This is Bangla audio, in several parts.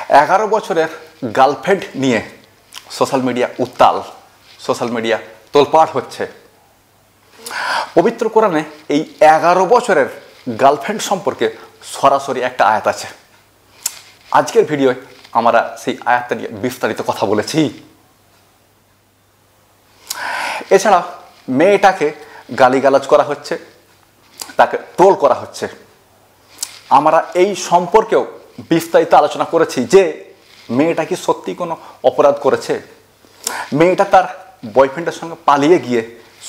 11 বছরের গার্লফ্রেন্ড নিয়ে সোশ্যাল মিডিয়া উত্তাল, সোশ্যাল মিডিয়া তোলপাড় হচ্ছে। পবিত্র কোরআনে এই 11 বছরের গার্লফ্রেন্ড সম্পর্কে সরাসরি একটা আয়াত আছে। আজকের ভিডিওয় আমরা সেই আয়াতটা নিয়ে বিস্তারিত কথা বলেছি। এছাড়া মেয়েটাকে গালিগালাজ করা হচ্ছে, তাকে ট্রোল করা হচ্ছে। আমরা এই সম্পর্কেও বিস্তারিত আলোচনা করেছি যে মেয়েটা কি সত্যি কোনো অপরাধ করেছে, মেয়েটা তার বয়ফ্রেন্ডের সঙ্গে পালিয়ে গিয়ে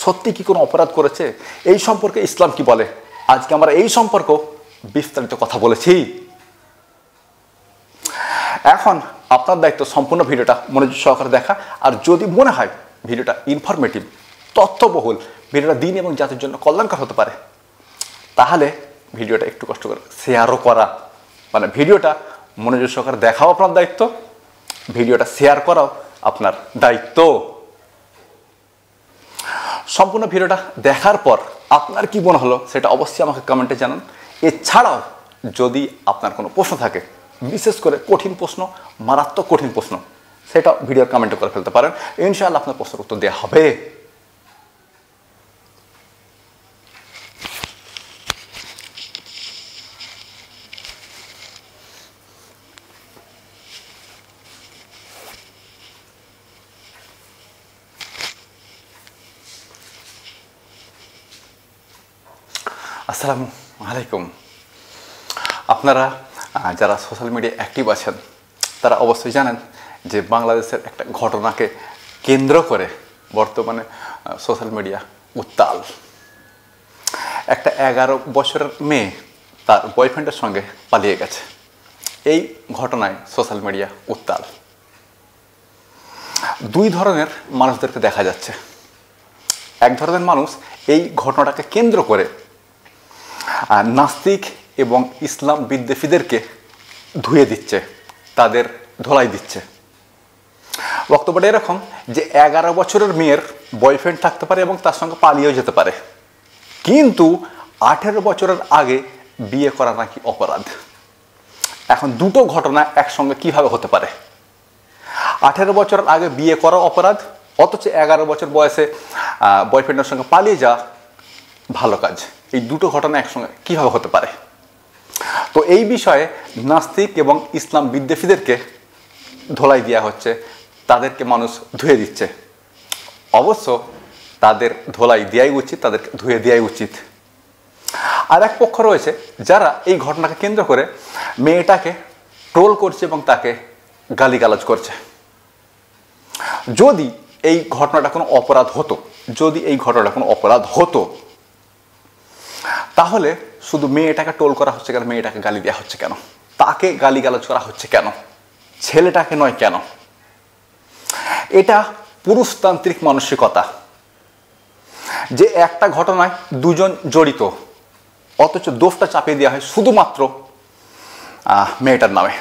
সত্যি কি কোনো অপরাধ করেছে, এই সম্পর্কে ইসলাম কি বলে। আজকে আমরা এই সম্পর্কেও বিস্তারিত কথা বলেছি। এখন আপনার দায়িত্ব সম্পূর্ণ ভিডিওটা মনোযোগ সহকারে দেখা, আর যদি মনে হয় ভিডিওটা ইনফরমেটিভ, তথ্যবহুল, ভিডিওটা দিন এবং জাতির জন্য কল্যাণকর হতে পারে, তাহলে ভিডিওটা একটু কষ্ট করে শেয়ারও করা, মানে ভিডিওটা মনোযোগ সহকারে দেখাও আপনার দায়িত্ব, ভিডিওটা শেয়ার করাও আপনার দায়িত্ব। সম্পূর্ণ ভিডিওটা দেখার পর আপনার কি মনে হলো সেটা অবশ্যই আমাকে কমেন্টে জানান। এছাড়াও যদি আপনার কোনো প্রশ্ন থাকে, বিশেষ করে কঠিন প্রশ্ন, মারাত্মক কঠিন প্রশ্ন, সেটা ভিডিওর কমেন্টে করে ফেলতে পারেন। ইনশাআল্লাহ আপনার প্রশ্নের উত্তর দেওয়া হবে। আসসালামু আলাইকুম। আপনারা যারা সোশ্যাল মিডিয়ায় অ্যাক্টিভ আছেন তারা অবশ্যই জানেন যে বাংলাদেশের একটা ঘটনাকে কেন্দ্র করে বর্তমানে সোশ্যাল মিডিয়া উত্তাল। একটা 11 বছরের মেয়ে তার বয়ফ্রেন্ডের সঙ্গে পালিয়ে গেছে, এই ঘটনায় সোশ্যাল মিডিয়া উত্তাল। দুই ধরনের মানুষদেরকে দেখা যাচ্ছে। এক ধরনের মানুষ এই ঘটনাটাকে কেন্দ্র করে নাস্তিক এবং ইসলাম বিদ্বেষীদেরকে ধুয়ে দিচ্ছে, তাদের ধোলাই দিচ্ছে। বক্তব্যটা এরকম যে 11 বছরের মেয়ের বয়ফ্রেন্ড থাকতে পারে এবং তার সঙ্গে পালিয়েও যেতে পারে, কিন্তু 18 বছরের আগে বিয়ে করা নাকি অপরাধ। এখন দুটো ঘটনা একসঙ্গে কিভাবে হতে পারে? 18 বছরের আগে বিয়ে করা অপরাধ, অথচ 11 বছর বয়সে বয়ফ্রেন্ডের সঙ্গে পালিয়ে যাওয়া ভালো কাজ। এই দুটো ঘটনা একসঙ্গে কিভাবে হতে পারে? তো এই বিষয়ে নাস্তিক এবং ইসলাম বিদ্বেষীদেরকে ধোলাই দেওয়া হচ্ছে, তাদেরকে মানুষ ধুয়ে দিচ্ছে। অবশ্য তাদের ধোলাই দেওয়াই উচিত, তাদেরকে ধুয়ে দেওয়াই উচিত। আর এক পক্ষ রয়েছে যারা এই ঘটনাকে কেন্দ্র করে মেয়েটাকে ট্রোল করছে এবং তাকে গালিগালাজ করছে। যদি এই ঘটনাটা কোনো অপরাধ হতো, যদি এই ঘটনাটা কোনো অপরাধ হতো, তাহলে শুধু মেয়েটাকে ট্রোল করা হচ্ছে কেন, মেয়েটাকে গালি দেওয়া হচ্ছে কেন, তাকে গালিগালাজ করা হচ্ছে কেন, ছেলেটাকে নয় কেন? এটা পুরুষতান্ত্রিক মানসিকতা যে একটা ঘটনায় দুজন জড়িত, অথচ দোষটা চাপিয়ে দেওয়া হয় শুধুমাত্র মেয়েটার নামে।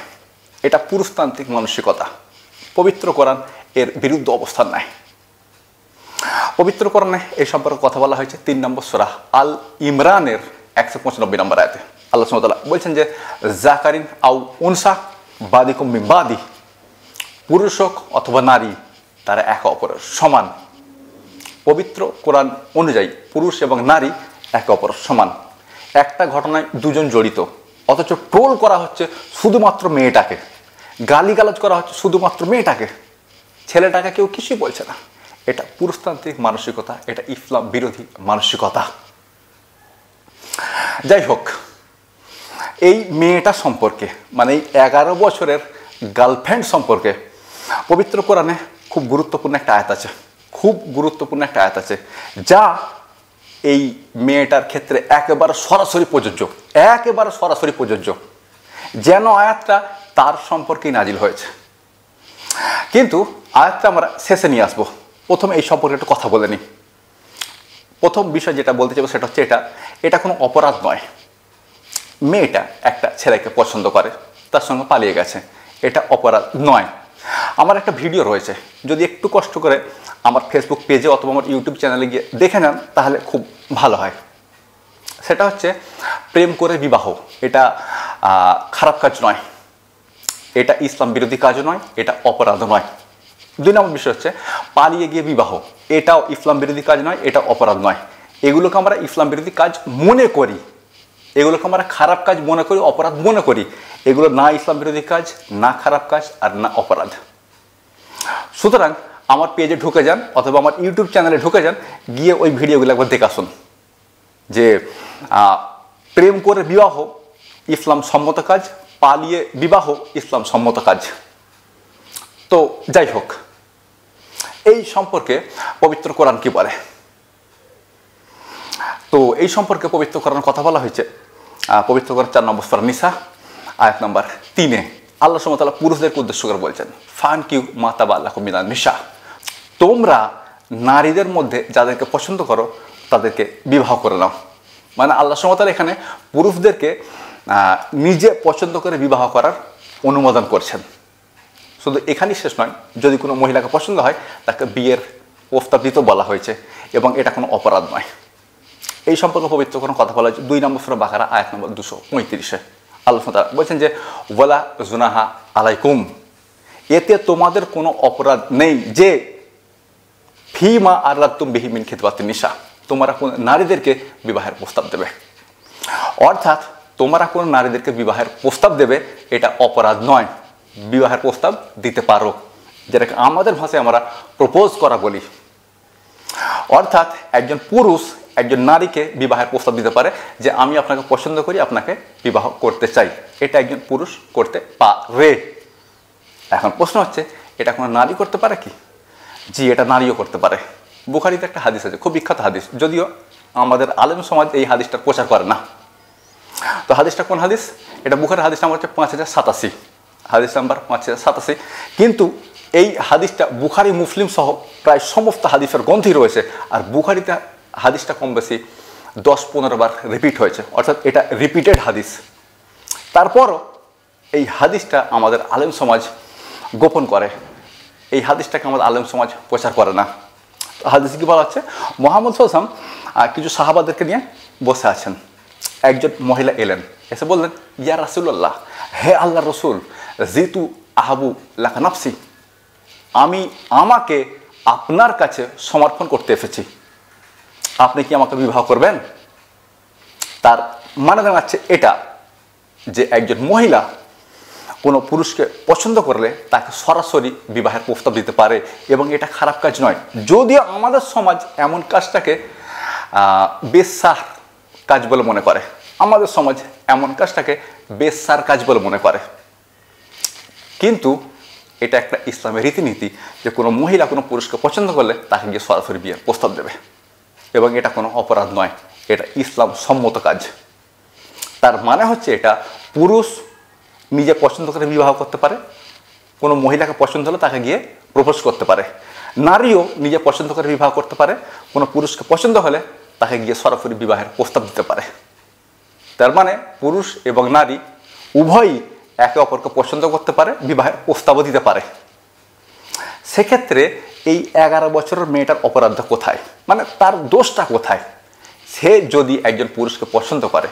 এটা পুরুষতান্ত্রিক মানসিকতা। পবিত্র কোরআন এর বিরুদ্ধে অবস্থান নেয়। পবিত্র কোরআনে এই সম্পর্কে কথা বলা হয়েছে 3 নম্বর সূরা আল ইমরানের 195 নম্বর আয়াতে। আল্লাহ সুবহানাহু ওয়া তাআলা বলছেন যে জাকারিন আও উনসা বাদিকুম মিন বাদি, পুরুষ হোক অথবা নারী, তারা একে অপরের সমান। পবিত্র কোরআন অনুযায়ী পুরুষ এবং নারী একে অপরের সমান। একটা ঘটনায় দুজন জড়িত, অথচ ট্রোল করা হচ্ছে শুধুমাত্র মেয়েটাকে, গালিগালাজ করা হচ্ছে শুধুমাত্র মেয়েটাকে, ছেলেটাকে কেউ কিছুই বলছে না। এটা পুরুষতান্ত্রিক মানসিকতা, এটা ইসলাম বিরোধী মানসিকতা। যাই হোক, এই মেয়েটা সম্পর্কে, মানে এই 11 বছরের গার্লফ্রেন্ড সম্পর্কে পবিত্র কোরআনে খুব গুরুত্বপূর্ণ একটা আয়াত আছে, খুব গুরুত্বপূর্ণ একটা আয়াত আছে, যা এই মেয়েটার ক্ষেত্রে একেবারে সরাসরি প্রযোজ্য, একেবারে সরাসরি প্রযোজ্য, যেন আয়াতটা তার সম্পর্কেই নাজিল হয়েছে। কিন্তু আয়াতটা আমরা শেষে নিয়ে আসবো। প্রথমে এই সম্পর্কে একটু কথা বলে নিই। প্রথম বিষয় যেটা বলতে চাইবো সেটা হচ্ছে এটা কোনো অপরাধ নয়। মেয়েটা একটা ছেলেকে পছন্দ করে, তার সঙ্গে পালিয়ে গেছে, এটা অপরাধ নয়। আমার একটা ভিডিও রয়েছে, যদি একটু কষ্ট করে আমার ফেসবুক পেজে অথবা আমার ইউটিউব চ্যানেলে গিয়ে দেখে নেন তাহলে খুব ভালো হয়। সেটা হচ্ছে প্রেম করে বিবাহ, এটা খারাপ কাজ নয়। এটা ইসলাম বিরোধী কাজ নয়, এটা অপরাধ নয়। 2 নম্বর বিষয় হচ্ছে পালিয়ে গিয়ে বিবাহ, এটাও ইসলাম বিরোধী কাজ নয়, এটা অপরাধ নয়। এগুলোকে আমরা ইসলাম বিরোধী কাজ মনে করি, এগুলোকে আমরা খারাপ কাজ মনে করি, অপরাধ মনে করি। এগুলো না ইসলাম বিরোধী কাজ, না খারাপ কাজ, আর না অপরাধ। সুতরাং আমার পেজে ঢুকে যান অথবা আমার ইউটিউব চ্যানেলে ঢুকে যান, গিয়ে ওই ভিডিওগুলো একবার দেখে আসুন যে প্রেম করে বিবাহ ইসলাম সম্মত কাজ, পালিয়ে বিবাহ ইসলাম সম্মত কাজ। তো যাই হোক, এই সম্পর্কে পবিত্র কোরআন কি বলে? তো এই সম্পর্কে পবিত্র কোরআনের কথা বলা হয়েছে পবিত্র কোরআন 4 নম্বর সূরা নিসা আয়াত নম্বর 3-এ। আল্লাহ সুবহানাহু ওয়া তাআলা পুরুষদেরকে উদ্দেশ্য করে বলছেন, ফানকিউ মা তাবা লাকুম মিনান নিসা, তোমরা নারীদের মধ্যে যাদেরকে পছন্দ করো তাদেরকে বিবাহ করে নাও। মানে আল্লাহ সুবহানাহু ওয়া তাআলা এখানে পুরুষদেরকে নিজে পছন্দ করে বিবাহ করার অনুমোদন করছেন। শুধু এখানেই শেষ নয়, যদি কোনো মহিলাকে পছন্দ হয় তাকে বিয়ের প্রস্তাব দিতেও বলা হয়েছে, এবং এটা কোনো অপরাধ নয়। এই সম্পর্কে পবিত্র কোনো কথা বলা হয়েছে 2 নম্বর সূরা বাকারা আয়াত নম্বর 235-এ। আল্লাহ সুবহানাহু ওয়া তাআলা বলছেন যে ওয়ালা জুনাহা আলাইকুম, এতে তোমাদের কোনো অপরাধ নেই যে ফিমা আরাদতুম বিহি মিন খিতবাতিন নিসা, তোমরা কোন নারীদেরকে বিবাহের প্রস্তাব দেবে। অর্থাৎ তোমরা কোন নারীদেরকে বিবাহের প্রস্তাব দেবে এটা অপরাধ নয়, বিবাহের প্রস্তাব দিতে পারো, যেটাকে আমাদের ভাষায় আমরা প্রপোজ করা বলি। অর্থাৎ একজন পুরুষ একজন নারীকে বিবাহের প্রস্তাব দিতে পারে যে আমি আপনাকে পছন্দ করি, আপনাকে বিবাহ করতে চাই, এটা একজন পুরুষ করতে পারে। এখন প্রশ্ন হচ্ছে এটা কোনো নারী করতে পারে কি? জি, এটা নারীও করতে পারে। বুখারীতে একটা হাদিস আছে, খুব বিখ্যাত হাদিস, যদিও আমাদের আলেম সমাজ এই হাদিসটা প্রচার করে না। তো হাদিসটা কোন হাদিস? এটা বুখারীর হাদিস নাম্বার হচ্ছে 5087, হাদিস নাম্বার 5087। কিন্তু এই হাদিসটা বুখারী মুসলিম সহ প্রায় সমস্ত হাদিসের গ্রন্থে রয়েছে, আর বুখারীতে হাদিসটা কম বেশি 10-15 বার রিপিট হয়েছে, অর্থাৎ এটা রিপিটেড হাদিস। তারপরও এই হাদিসটা আমাদের আলেম সমাজ গোপন করে, এই হাদিসটাকে আমাদের আলেম সমাজ প্রচার করে না। তো হাদিসে কি বলা হচ্ছে, মুহাম্মদ সাল্লাল্লাহু আলাইহি ওয়াসাল্লাম কিছু সাহাবাদেরকে নিয়ে বসে আছেন। একজন মহিলা এলেন, এসে বললেন, ইয়া রাসূলুল্লাহ, হে আল্লাহর রাসূল, জিতু আহাবু লাকা নাফসি, আমি আমাকে আপনার কাছে সমর্পণ করতে এসেছি, আপনি কি আমাকে বিবাহ করবেন? তার মানে দাঁড়াচ্ছে এটা যে একজন মহিলা কোনো পুরুষকে পছন্দ করলে তাকে সরাসরি বিবাহের প্রস্তাব দিতে পারে, এবং এটা খারাপ কাজ নয়। যদিও আমাদের সমাজ এমন কাজটাকে বেশ্যার কাজ বলে মনে করে, আমাদের সমাজ এমন কাজটাকে বেশ্যার কাজ বলে মনে করে, কিন্তু এটা একটা ইসলামের রীতিনীতি যে কোনো মহিলা কোনো পুরুষকে পছন্দ করলে তাকে গিয়ে সরাসরি বিয়ের প্রস্তাব দেবে, এবং এটা কোনো অপরাধ নয়, এটা ইসলাম সম্মত কাজ। তার মানে হচ্ছে এটা পুরুষ নিজে পছন্দ করে বিবাহ করতে পারে, কোনো মহিলাকে পছন্দ হলে তাকে গিয়ে প্রপোজ করতে পারে, নারীও নিজে পছন্দ করে বিবাহ করতে পারে, কোনো পুরুষকে পছন্দ হলে তাকে গিয়ে সরাসরি বিবাহের প্রস্তাব দিতে পারে। তার মানে পুরুষ এবং নারী উভয়ই একে অপরকে পছন্দ করতে পারে, বিবাহের প্রস্তাবও দিতে পারে। সেক্ষেত্রে এই 11 বছরের মেয়েটার অপরাধটা কোথায়, মানে তার দোষটা কোথায়? সে যদি একজন পুরুষকে পছন্দ করে,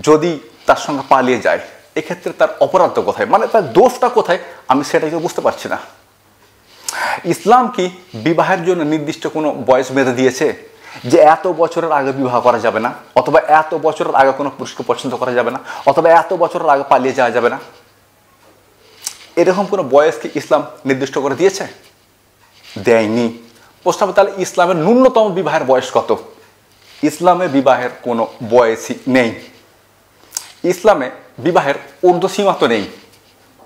যদি তার সঙ্গে পালিয়ে যায়, এক্ষেত্রে তার অপরাধটা কোথায়, মানে তার দোষটা কোথায়, আমি সেটাই তো বুঝতে পারছি না। ইসলাম কি বিবাহের জন্য নির্দিষ্ট কোনো বয়স বেঁধে দিয়েছে যে এত বছরের আগে বিবাহ করা যাবে না, অথবা এত বছরের আগে কোনো পুরুষকে পছন্দ করা যাবে না, অথবা এত বছরের আগে পালিয়ে যাওয়া যাবে না? এরকম কোনো বয়স কি ইসলাম নির্দিষ্ট করে দিয়েছে? দেয়নি। প্রশ্ন হবে তাহলে ইসলামের ন্যূনতম বিবাহের বয়স কত? ইসলামে বিবাহের কোনো বয়সই নেই। ইসলামে বিবাহের ঊর্ধ্বসীমা তো নেই।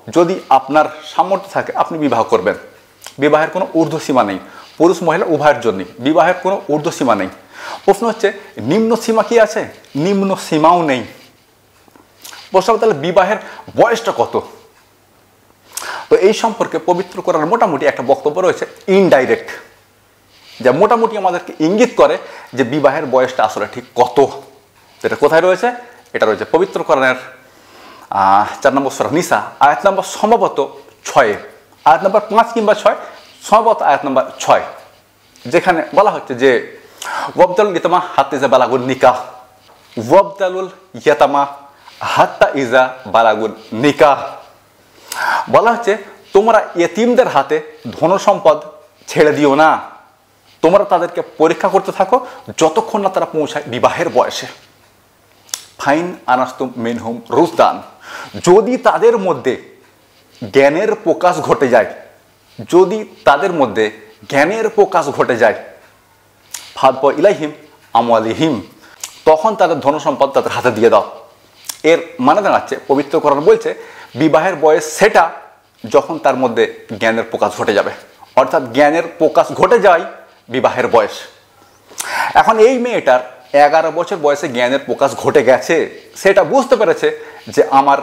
যদি আপনার সামর্থ্য থাকে আপনি বিবাহ করবেন, বিবাহের কোনো ঊর্ধ্বসীমা নেই, পুরুষ মহিলা উভয়ের জন্যই বিবাহের কোনো ঊর্ধ্বসীমা নেই। প্রশ্ন হচ্ছে নিম্ন সীমা কি আছে? নিম্ন সীমাও নেই। প্রশ্ন হবে তাহলে বিবাহের বয়সটা কত? তো এই সম্পর্কে পবিত্র কোরআনের মোটামুটি একটা বক্তব্য রয়েছে, ইনডাইরেক্ট, যা মোটামুটি আমাদেরকে ইঙ্গিত করে যে বিবাহের বয়সটা আসলে ঠিক কত। এটা কোথায় রয়েছে? এটা রয়েছে পবিত্র কোরআনের 4 নম্বর সূরা নিসা আয়াত নম্বর সম্ভবত 6, আয়াত নম্বর 5 কিংবা 6, সম্ভবত আয়াত নম্বর 6, যেখানে বলা হচ্ছে যে ওয়াবদালুল ইয়াতামা হাত্তা ইযা বালাগুন নিকাহ, ওয়াবদালুল ইয়াতামা হাত্তা ইজা বালাগুন নিকাহ। বলা হচ্ছে তোমরা ইয়েতিমদের হাতে ধন সম্পদ ছেড়ে দিও না, তোমরা তাদেরকে পরীক্ষা করতে থাকো যতক্ষণ না তারা পৌঁছায় বিবাহের বয়সে। ফাইন আনাস্তুম মিনহুম রুশদান, যদি তাদের মধ্যে জ্ঞানের প্রকাশ ঘটে যায়, যদি তাদের মধ্যে জ্ঞানের প্রকাশ ঘটে যায়, ফাদব ইলাইহিম আমওয়ালিহিম, তখন তাদের ধন সম্পদ তাদের হাতে দিয়ে দাও। এর মানে দাঁড়াচ্ছে পবিত্র কোরআন বলছে বিবাহের বয়স সেটা যখন তার মধ্যে জ্ঞানের প্রকাশ ঘটে যাবে, অর্থাৎ জ্ঞানের প্রকাশ ঘটে যায় বিবাহের বয়স। এখন এই মেয়েটার 11 বছর বয়সে জ্ঞানের প্রকাশ ঘটে গেছে, সেটা বুঝতে পেরেছে যে আমার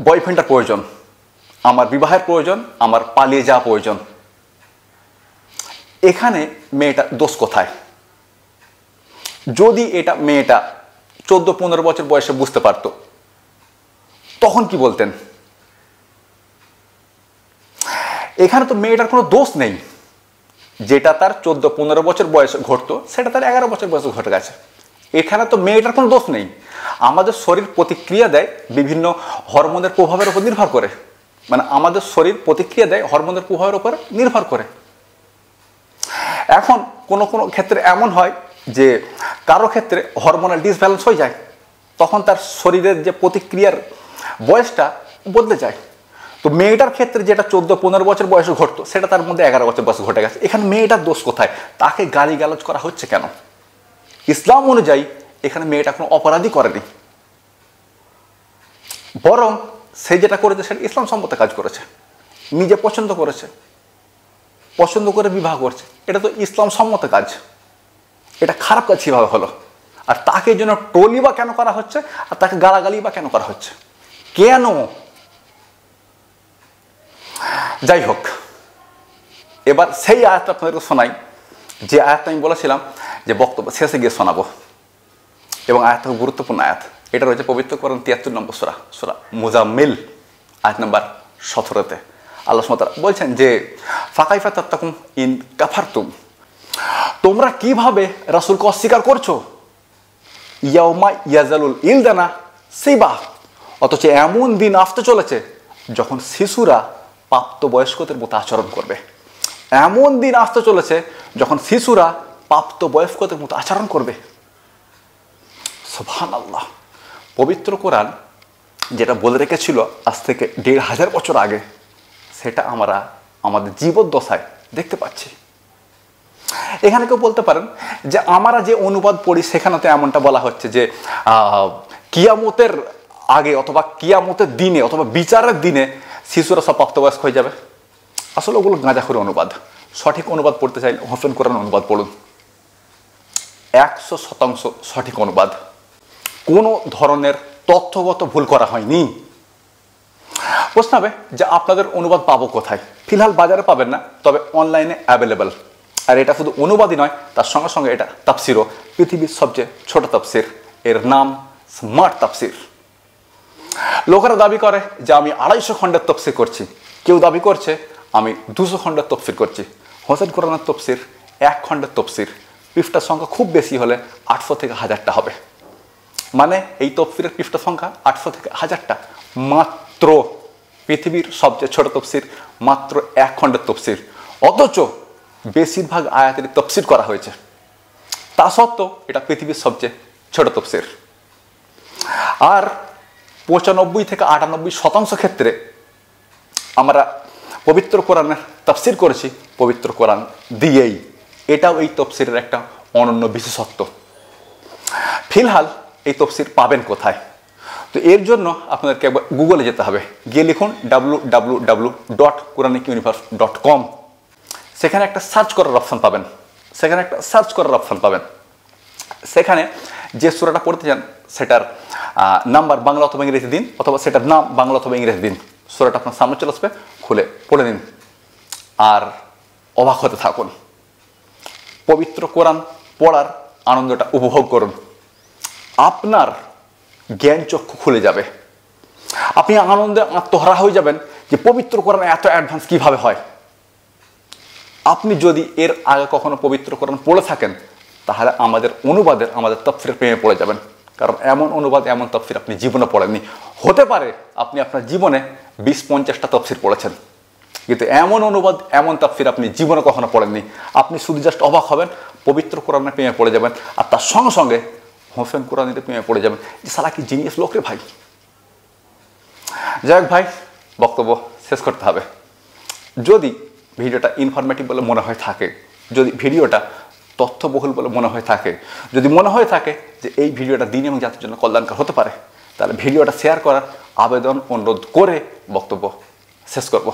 বয়ফ্রেন্ডের প্রয়োজন, আমার বিবাহের প্রয়োজন, আমার পালিয়ে যাওয়া প্রয়োজন। এখানে মেয়েটা দোষ কোথায়? যদি এটা মেয়েটা 14-15 বছর বয়সে বুঝতে পারতো তখন কি বলতেন? এখানে তো মেয়েটার কোনো দোষ নেই, যেটা তার 14-15 বছর বয়সে ঘটতো সেটা তার 11 বছর বয়সে ঘটে গেছে। এখানে তো মেয়েটার কোনো দোষ নেই। আমাদের শরীর প্রতিক্রিয়া দেয় বিভিন্ন হরমোনের প্রভাবের উপর নির্ভর করে, মানে আমাদের শরীর প্রতিক্রিয়া দেয় হরমোনের প্রভাবের উপর নির্ভর করে। এখন কোনো কোনো ক্ষেত্রে এমন হয় যে কারো ক্ষেত্রে হরমোনাল ডিসব্যালেন্স হয়ে যায়, তখন তার শরীরের যে প্রতিক্রিয়ার বয়সটা বদলে যায়। তো মেয়েটার ক্ষেত্রে যেটা 14-15 বছর বয়সে ঘটতো সেটা তার মধ্যে 11 বছর বয়সে ঘটে গেছে। এখানে মেয়েটার দোষ কোথায়? তাকে গালিগালাজ করা হচ্ছে কেন? ইসলাম অনুযায়ী এখানে মেয়েটা কোনো অপরাধী করেনি, বরং সে যেটা করেছে সেটা ইসলাম সম্মত কাজ করেছে, নিজে পছন্দ করেছে, পছন্দ করে বিবাহ করছে, এটা তো ইসলাম সম্মত কাজ। এটা খারাপ কাজ কিভাবে হলো? আর তাকে জন্য টলি বা কেন করা হচ্ছে, আর তাকে গালাগালি বা কেন করা হচ্ছে? কেন? যাই হোক, এবার সেই আয়াতটা আপনাদেরকে শোনাই, যে আয়াতটা আমি বলেছিলাম যে বক্তব্য শেষে গিয়ে শোনাবো, এবং আয়াতটা খুব গুরুত্বপূর্ণ আয়াত। এটা রয়েছে পবিত্র কোরআন 73 নম্বর সূরা, সূরা মুজাম্মিল, আয়াত নাম্বার 17-তে। আল্লাহ সুবহানাহু ওয়া তাআলা বলছেন যে ফাকাইফা তাত্তাকুম ইন কাফারতুম, তোমরা কিভাবে রাসূলকে অস্বীকার করছো, ইয়াউমা ইয়াজালুল ইলদানা সিবা, অথচ এমন দিন আসতে চলেছে যখন শিশুরা প্রাপ্তবয়স্কদের মতো আচরণ করবে। এমন দিন আসতে চলেছে যখন শিশুরা প্রাপ্তবয়স্কদের মতো আচরণ করবে। সুবহানাল্লাহ। পবিত্র কোরআন যেটা বলে রেখেছিল আজ থেকে 1500 বছর আগে, সেটা আমরা আমাদের জীবদ্দশায় দেখতে পাচ্ছি। এখানে কেউ বলতে পারেন যে আমরা যে অনুবাদ পড়ি সেখানে তো এমনটা বলা হচ্ছে যে কিয়ামতের আগে অথবা কিয়ামতের দিনে অথবা বিচারের দিনে শিশুরা সব প্রাপ্তবয়স্ক হয়ে যাবে। আসলে ওগুলো গাঁজাখুরি অনুবাদ। সঠিক অনুবাদ পড়তে চাইলে হোসেন কোরআন অনুবাদ পড়ুন, 100% সঠিক অনুবাদ, কোনো ধরনের তথ্যগত ভুল করা হয়নি। প্রশ্ন হবে যে আপনাদের অনুবাদ পাবো কোথায়? ফিলহাল বাজারে পাবেন না, তবে অনলাইনে অ্যাভেলেবেল। আর এটা শুধু অনুবাদই নয়, তার সঙ্গে সঙ্গে এটা তাফসিরও, পৃথিবীর সবচেয়ে ছোট তাফসির। এর নাম স্মার্ট তাফসির। লোকেরা দাবি করে যে আমি 250 খণ্ডের তফসির করছি, কেউ দাবি করছে আমি 200 খণ্ডের তফসির করছি। হোসেন কোরআনের তফসির 1 খণ্ডের তফসির, পৃষ্ঠার সংখ্যা খুব বেশি হলে 800 থেকে 1000টা হবে। মানে এই তফসিরের পৃষ্ঠা সংখ্যা 800 থেকে 1000টা। মাত্র পৃথিবীর সবচেয়ে ছোট তফসির মাত্র 1 খণ্ডের তফসির, অথচ বেশিরভাগ আয়াতের তফসির করা হয়েছে। তা সত্ত্বেও এটা পৃথিবীর সবচেয়ে ছোট তফসির। আর 95 থেকে 98% ক্ষেত্রে আমরা পবিত্র কোরআনের তাফসির করেছি পবিত্র কোরআন দিয়েই। এটাও এই তফসিরের একটা অনন্য বিশেষত্ব। ফিলহাল এই তফসির পাবেন কোথায়? তো এর জন্য আপনাদেরকে একবার গুগলে যেতে হবে, গিয়ে লিখুন www.quranicuniverse.com। সেখানে একটা সার্চ করার অপশান পাবেন, সেখানে যে সূরাটা পড়তে চান সেটার নাম্বার বাংলা অথবা ইংরেজি দিন, অথবা সেটার নাম বাংলা অথবা ইংরেজি দিন। সূরাটা আপনার সামনে চলে আসবে, খুলে পড়ে নিন আর অবাক হতে থাকুন। পবিত্র কোরআন পড়ার আনন্দটা উপভোগ করুন। আপনার জ্ঞান চক্ষু খুলে যাবে, আপনি আনন্দে আত্মহারা হয়ে যাবেন যে পবিত্র কোরআন এত অ্যাডভান্স কিভাবে হয়। আপনি যদি এর আগে কখনো পবিত্র কোরআন পড়ে থাকেন তাহলে আমাদের অনুবাদের, আমাদের তাফসীরের প্রেমে পড়ে যাবেন। কারণ এমন অনুবাদ এমন তাফসির আপনি জীবনে পড়েননি। হতে পারে আপনি আপনার জীবনে 20-50টা তাফসির পড়েছেন, কিন্তু এমন অনুবাদ এমন তাফসির আপনি জীবনে কখনো পড়েননি। আপনি শুধু জাস্ট অবাক হবেন, পবিত্র কোরআনের প্রেমে পড়ে যাবেন, আর তার সঙ্গে সঙ্গে হোসেন কোরআনীতে প্রেমে পড়ে যাবেন যে সালা কি জিনিয়াস লোক রে ভাই। যাই হোক ভাই, বক্তব্য শেষ করতে হবে। যদি ভিডিওটা ইনফরমেটিভ বলে মনে হয়ে থাকে, যদি ভিডিওটা তথ্যবহুল বলে মনে হয়ে থাকে, যদি মনে হয়ে থাকে যে এই ভিডিওটা দিন এবং জাতির জন্য কল্যাণকর হতে পারে, তাহলে ভিডিওটা শেয়ার করার আবেদন অনুরোধ করে বক্তব্য শেষ করব।